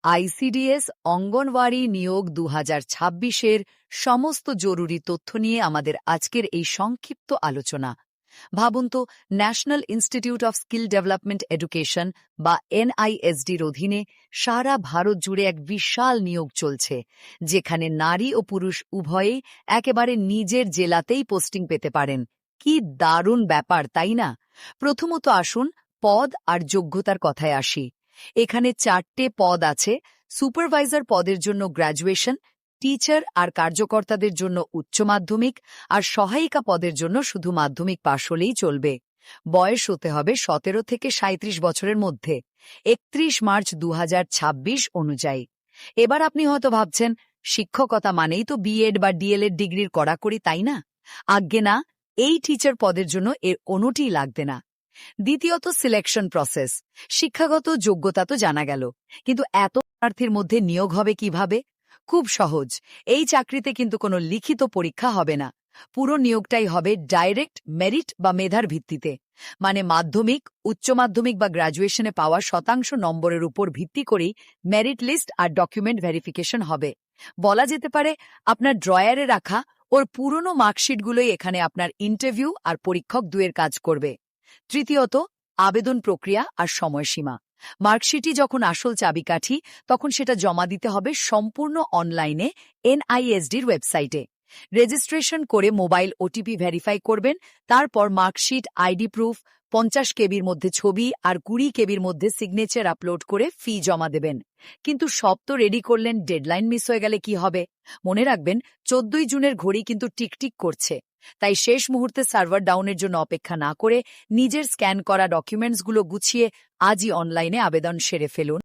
ICDS anganwadi নিয়োগ ২০২৬-এর সমস্ত জরুরি তথ্য নিয়ে আমাদের আজকের এই সংক্ষিপ্ত আলোচনা। ভাবুন তো, national institute of skill development education বা এনআইএসডির অধীনে সারা ভারত জুড়ে এক বিশাল নিয়োগ চলছে, যেখানে নারী ও পুরুষ উভয়েই একেবারে নিজের জেলাতেই পোস্টিং পেতে পারেন। কি দারুণ ব্যাপার, তাই না? প্রথমত আসুন পদ আর যোগ্যতার কথায় আসি। এখানে 4টে পদ আছে। সুপারভাইজার পদের জন্য গ্র্যাজুয়েশন, টিচার আর কার্যকর্তাদের জন্য উচ্চ মাধ্যমিক, আর সহায়িকা পদের জন্য শুধু মাধ্যমিক পাশ হলেই চলবে। বয়স হতে হবে 17 থেকে 37 বছরের মধ্যে, 31 মার্চ 2026 অনুযায়ী। এবার আপনি হয়তো ভাবছেন, শিক্ষকতা মানেই তো বিএড বা ডিএলএড ডিগ্রির কড়াকড়ি, তাই না? আজ্ঞে না, এই টিচার পদের জন্য এর কোনোটিই লাগবে না। দ্বিতীয়ত, সিলেকশন প্রসেস। শিক্ষাগত যোগ্যতা তো জানা গেল, কিন্তু এত প্রার্থীর মধ্যে নিয়োগ হবে কিভাবে? খুব সহজ। এই চাকরিতে কিন্তু কোনো লিখিত পরীক্ষা হবে না। পুরো নিয়োগটাই হবে ডাইরেক্ট মেরিট বা মেধার ভিত্তিতে। মানে মাধ্যমিক, উচ্চ মাধ্যমিক বা গ্র্যাজুয়েশনে পাওয়া শতাংশ নম্বরের উপর ভিত্তি করেই মেরিট লিস্ট আর ডকুমেন্ট ভেরিফিকেশন হবে। বলা যেতে পারে, আপনার ড্রয়ারে রাখা ওর পুরনো মার্কশিটগুলোই এখানে আপনার ইন্টারভিউ আর পরীক্ষক দুয়ের কাজ করবে। তৃতীয়ত, আবেদন প্রক্রিয়া আর সময়সীমা। মার্কশিটই যখন আসল চাবিকাঠি, তখন সেটা জমা দিতে হবে সম্পূর্ণ অনলাইনে এনআইএসডির ওয়েবসাইটে। রেজিস্ট্রেশন করে মোবাইল ওটিপি ভেরিফাই করবেন, তারপর মার্কশিট, আইডি প্রুফ, 50 কেবির মধ্যে ছবি আর 20 কেবির মধ্যে সিগনেচার আপলোড করে ফি জমা দেবেন। কিন্তু সব তো রেডি করলেন, ডেডলাইন মিস হয়ে গেলে কি হবে? মনে রাখবেন, 14 জুনের ঘড়ি কিন্তু টিকটিক করছে। তাই শেষ মুহূর্তে সার্ভার ডাউনের জন্য অপেক্ষা না করে নিজের স্ক্যান করা ডকুমেন্টসগুলো গুছিয়ে আজই অনলাইনে আবেদন সেরে ফেলুন।